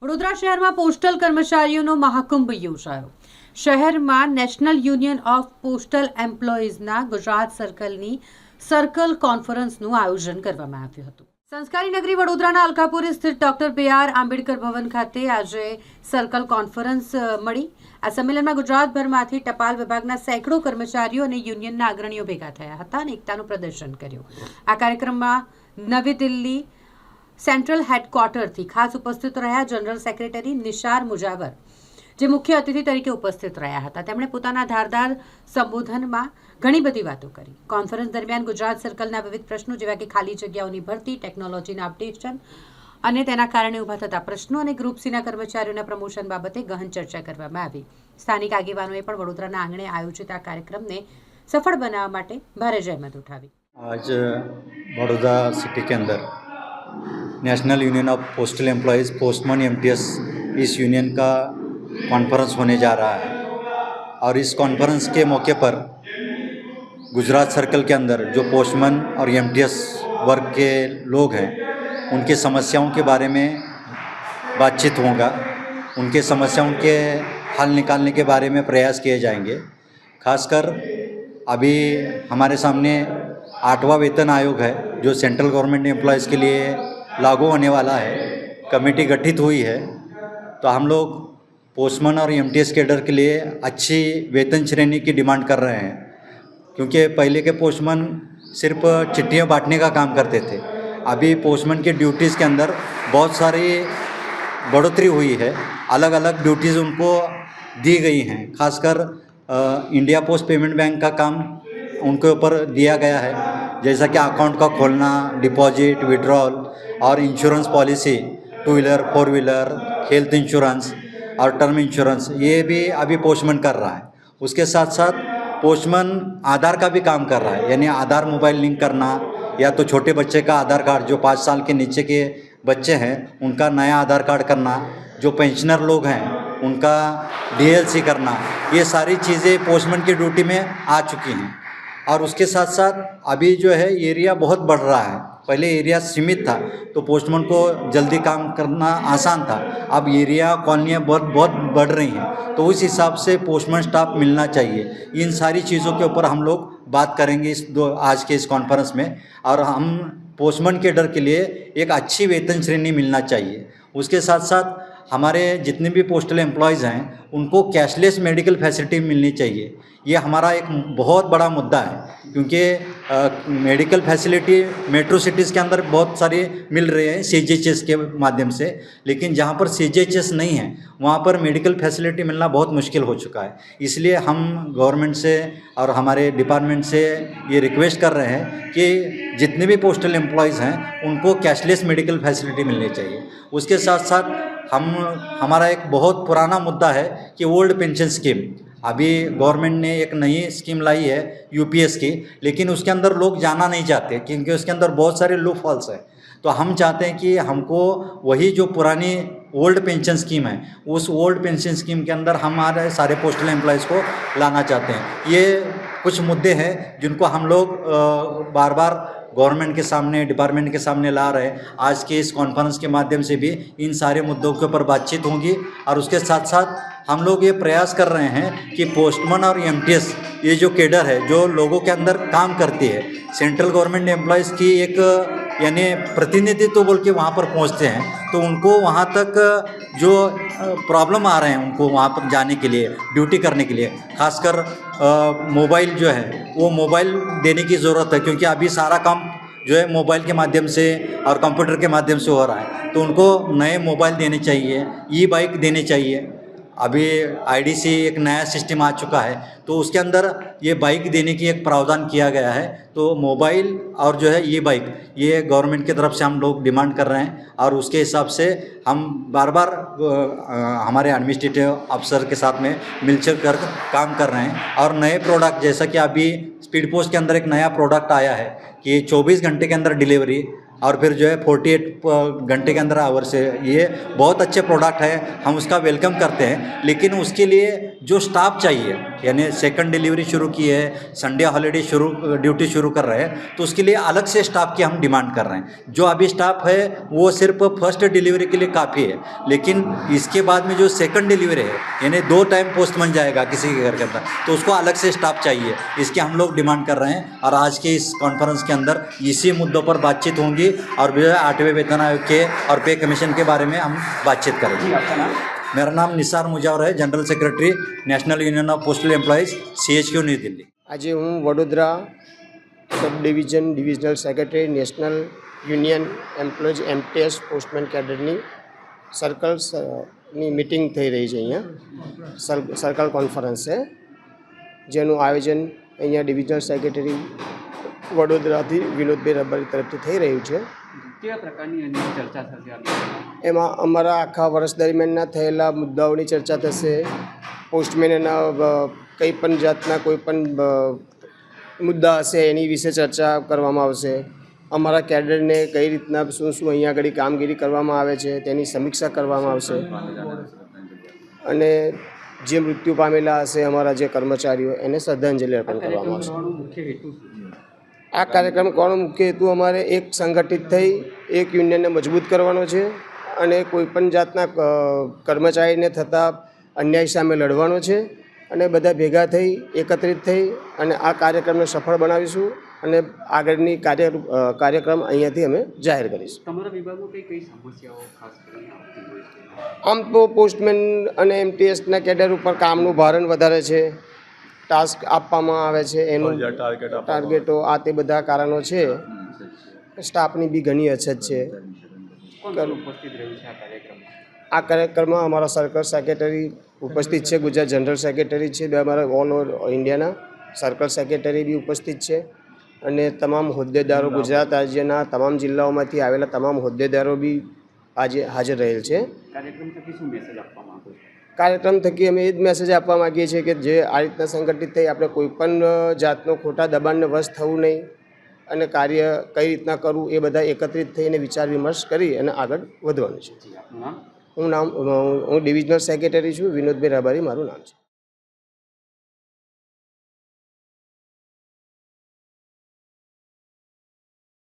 વડોદરા શહેરમાં પોસ્ટલ કર્મચારીઓનો મહાકુંભ યોજાયો. શહેરમાં નેશનલ યુનિયન ઓફ પોસ્ટલ એમ્પ્લોઈઝના ગુજરાત સર્કલની સર્કલ કોન્ફરન્સનું આયોજન કરવામાં આવ્યું હતું. સંસ્કારી નગરી વડોદરાના અલકાપુરી સ્થિત ડોક્ટર બી.આર. આંબેડકર ભવન ખાતે આજે સર્કલ કોન્ફરન્સ મળી. આ સંમેલનમાં ગુજરાતભરમાંથી ટપાલ વિભાગના સેંકડો કર્મચારીઓ અને યુનિયનના અગ્રણીઓ ભેગા થયા હતા અને એકતાનું પ્રદર્શન કર્યું. આ કાર્યક્રમમાં નવી દિલ્હી સેન્ટ્રલ હેડક્વાર્ટરથી ખાસ ઉપસ્થિત રહ્યા જનરલ સેક્રેટરી નિશાર મુજાવર, જે મુખ્ય અતિથિ તરીકે ઉપસ્થિત રહ્યા હતા. તેમણે પોતાના ધારદાર સંબોધનમાં ઘણી બધી વાતો કરી. કોન્ફરન્સ દરમિયાન ગુજરાત સર્કલના વિવિધ પ્રશ્નો જેવા કે ખાલી જગ્યાઓની ભરતી, ટેકનોલોજીના અપડેશન અને તેના કારણે ઊભા થતા પ્રશ્નો અને ગ્રુપ સીના કર્મચારીઓના પ્રમોશન બાબતે ગહન ચર્ચા કરવામાં આવી. સ્થાનિક આગેવાનોએ પણ વડોદરાના આંગણે આયોજિત આ કાર્યક્રમને सफल बनाने માટે भारे जहमत उठावी. आज बड़ौदा सिटी के अंदर national union of postal employees postman MTS इस यूनियन का कॉन्फ्रेंस होने जा रहा है और इस कॉन्फ्रेंस के मौके पर गुजरात सर्कल के अंदर जो पोस्टमैन और एमटीएस वर्ग के लोग हैं उनकी समस्याओं के बारे में बातचीत होगा. उनके समस्याओं के हल निकालने के बारे में प्रयास किए जाएंगे. खासकर अभी हमारे सामने 8वां वेतन आयोग है जो सेंट्रल गवर्नमेंट एम्प्लॉयज़ के लिए लागू होने वाला है. कमेटी गठित हुई है तो हम लोग पोस्टमैन और एमटीएस कैडर के लिए अच्छी वेतन श्रेणी की डिमांड कर रहे हैं, क्योंकि पहले के पोस्टमैन सिर्फ चिट्ठियाँ बांटने का काम करते थे. अभी पोस्टमैन की ड्यूटीज़ के अंदर बहुत सारी बढ़ोतरी हुई है. अलग अलग ड्यूटीज़ उनको दी गई हैं. खासकर इंडिया पोस्ट पेमेंट बैंक का काम उनके ऊपर दिया गया है, जैसा कि अकाउंट का खोलना, डिपॉजिट, विड्रॉल और insurance policy, 2 wheeler 4 wheeler, health insurance और टर्म इंश्योरेंस, ये भी अभी पोस्टमैन कर रहा है. उसके साथ साथ पोस्टमैन आधार का भी काम कर रहा है, यानी आधार मोबाइल लिंक करना या तो छोटे बच्चे का आधार कार्ड, जो 5 साल के नीचे के बच्चे हैं उनका नया आधार कार्ड करना, जो पेंशनर लोग हैं उनका डीएलसी करना, ये सारी चीज़ें पोस्टमैन की ड्यूटी में आ चुकी हैं. और उसके साथ साथ अभी जो है एरिया बहुत बढ़ रहा है. पहले एरिया सीमित था तो पोस्टमैन को जल्दी काम करना आसान था. अब एरिया कॉलोनियाँ बहुत बढ़ रही हैं, तो उस हिसाब से पोस्टमैन स्टाफ मिलना चाहिए. इन सारी चीज़ों के ऊपर हम लोग बात करेंगे आज के इस कॉन्फ्रेंस में. और हम पोस्टमैन के डर के लिए एक अच्छी वेतन श्रेणी मिलना चाहिए. उसके साथ साथ हमारे जितने भी पोस्टल एम्प्लॉयज़ हैं उनको कैशलेस मेडिकल फैसिलिटी मिलनी चाहिए. ये हमारा एक बहुत बड़ा मुद्दा है, क्योंकि मेडिकल फैसिलिटी मेट्रो सिटीज़ के अंदर बहुत सारे मिल रहे हैं सीजीएचएस के माध्यम से, लेकिन जहाँ पर सीजीएचएस नहीं है वहाँ पर मेडिकल फैसिलिटी मिलना बहुत मुश्किल हो चुका है. इसलिए हम गवर्नमेंट से और हमारे डिपार्टमेंट से ये रिक्वेस्ट कर रहे हैं कि जितने भी पोस्टल एम्प्लॉयज़ हैं उनको कैशलेस मेडिकल फैसिलिटी मिलनी चाहिए. उसके साथ साथ हमारा एक बहुत पुराना मुद्दा है कि ओल्ड पेंशन स्कीम. अभी गवर्नमेंट ने एक नई स्कीम लाई है यूपीएस की, लेकिन उसके अंदर लोग जाना नहीं चाहते क्योंकि उसके अंदर बहुत सारे लूप होल्स हैं. तो हम चाहते हैं कि हमको वही जो पुरानी ओल्ड पेंशन स्कीम है उस ओल्ड पेंशन स्कीम के अंदर हमारे सारे पोस्टल एम्प्लॉयज़ को लाना चाहते हैं. ये कुछ मुद्दे हैं जिनको हम लोग बार बार गवर्नमेंट के सामने, डिपार्टमेंट के सामने ला रहे हैं. आज के इस कॉन्फ्रेंस के माध्यम से भी इन सारे मुद्दों के ऊपर बातचीत होगी. और उसके साथ साथ हम लोग ये प्रयास कर रहे हैं कि पोस्टमैन और एमटीएस ये जो कैडर है जो लोगों के अंदर काम करती है, सेंट्रल गवर्नमेंट एम्प्लॉयज़ की एक यानी प्रतिनिधित्व बोल के वहाँ पर पहुँचते हैं, तो उनको वहाँ तक जो प्रॉब्लम आ रहे हैं उनको वहाँ पर जाने के लिए, ड्यूटी करने के लिए, खासकर मोबाइल जो है वो मोबाइल देने की ज़रूरत है, क्योंकि अभी सारा काम जो है मोबाइल के माध्यम से और कंप्यूटर के माध्यम से हो रहा है. तो उनको नए मोबाइल देने चाहिए, ई बाइक देने चाहिए. अभी आईडीसी एक नया सिस्टम आ चुका है तो उसके अंदर ये बाइक देने की एक प्रावधान किया गया है. तो मोबाइल और जो है ये बाइक, ये गवर्नमेंट की तरफ से हम लोग डिमांड कर रहे हैं और उसके हिसाब से हम बार बार हमारे एडमिनिस्ट्रेटिव अफसर के साथ में मिलकर कर काम कर रहे हैं. और नए प्रोडक्ट, जैसा कि अभी स्पीड पोस्ट के अंदर एक नया प्रोडक्ट आया है कि 24 घंटे के अंदर डिलीवरी और फिर जो है 48 घंटे के अंदर आवर से, ये बहुत अच्छे प्रोडक्ट है, हम उसका वेलकम करते हैं। लेकिन उसके लिए जो स्टाफ चाहिए, यानी सेकंड डिलीवरी शुरू की है, संडे हॉलीडे ड्यूटी शुरू कर रहे हैं, तो उसके लिए अलग से स्टाफ की हम डिमांड कर रहे हैं। जो अभी स्टाफ है वो सिर्फ फर्स्ट डिलीवरी के लिए काफ़ी है, लेकिन इसके बाद में जो सेकंड डिलीवरी है, यानी 2 टाइम पोस्टमैन जाएगा किसी के घर के अंदर, तो उसको अलग से स्टाफ चाहिए। इसके हम लोग डिमांड कर रहे हैं और आज के इस कॉन्फ्रेंस के अंदर इसी मुद्दों पर बातचीत होंगी और जो है 8वें वेतन आयोग के और पे कमीशन के बारे में हम बातचीत करेंगे। मेरा नाम निसार मुजावर है, general secretary national union of postal employees, CHQ New Delhi. આજે હું Vadodara sub divisional secretary national union employees MTS postman કેડરની સર્કલ્સની મિટિંગ થઈ રહી છે અહીંયા સર્કલ કોન્ફરન્સ છે જેનું આયોજન અહીંયા ડિવિઝનલ સેક્રેટરી વડોદરાથી વિનોદભાઈ રબારી તરફથી થઈ રહ્યું છે। કેવા પ્રકારની એની ચર્ચા થશે આ વિષયમાં? એમાં અમારા આખા વર્ષ દરમિયાનના થયેલા મુદ્દાઓની ચર્ચા થશે। પોસ્ટમેનના કંઈ પણ જાતના કોઈ પણ મુદ્દા હશે એની વિશે ચર્ચા કરવામાં આવશે। અમારા કેડરને કઈ રીતના શું શું અહીંયા આગળ કામગીરી કરવામાં આવે છે તેની સમીક્ષા કરવામાં આવશે અને જે મૃત્યુ પામેલા હશે અમારા જે કર્મચારીઓ એને શ્રદ્ધાંજલિ અર્પણ કરવામાં આવશે। કરવાનો મુખ્ય હેતુ શું છે? આ કાર્યક્રમ કરવાનો મુખ્ય હેતુ અમારે એક સંગઠિત થઈ એક યુનિયનને મજબૂત કરવાનો છે અને કોઈપણ જાતના કર્મચારીને થતા અન્યાય સામે લડવાનો છે અને બધા ભેગા થઈ એકત્રિત થઈ અને આ કાર્યક્રમને સફળ બનાવીશું અને આગળની કાર્યક્રમ અહીંયાથી અમે જાહેર કરીશું। તમારા વિભાગમાં કઈ સમસ્યાઓ ખાસ કરીને આવતી હોય છે? આમ તો પોસ્ટમેન અને MTSના કેડર ઉપર કામનું ભારણ વધારે છે, ટાસ્ક આપવામાં આવે છે એનું ટાર્ગેટો આ તે બધા કારણો છે। સ્ટાફની બી ઘણી અછત છે। કોણ ઉપસ્થિત રહ્યું છે આ કાર્યક્રમમાં? આ કાર્યક્રમમાં અમારા સર્કલ સેક્રેટરી ઉપસ્થિત છે, ગુજરાત જનરલ સેક્રેટરી છે, બે અમારા ઓલ ઓવર ઇન્ડિયાના સર્કલ સેક્રેટરી બી ઉપસ્થિત છે અને તમામ હોદ્દેદારો ગુજરાત રાજ્યના તમામ જિલ્લાઓમાંથી આવેલા તમામ હોદ્દેદારો બી આજે હાજર રહેલ છે। કાર્યક્રમ થકી શું મેસેજ આપવા માંગો છો? કાર્યક્રમ થકી અમે એ જ મેસેજ આપવા માગીએ છીએ કે જે આ રીતના સંગઠિત થઈ આપણે કોઈપણ જાતનો ખોટા દબાણને વશ થવું નહીં અને કાર્ય કઈ રીતના કરવું એ બધા એકત્રિત થઈને વિચાર વિમર્શ કરી અને આગળ વધવાનું છે। આપનું નામ? હું ડિવિઝનલ સેક્રેટરી છું, વિનોદભાઈ રબારી મારું નામ છે।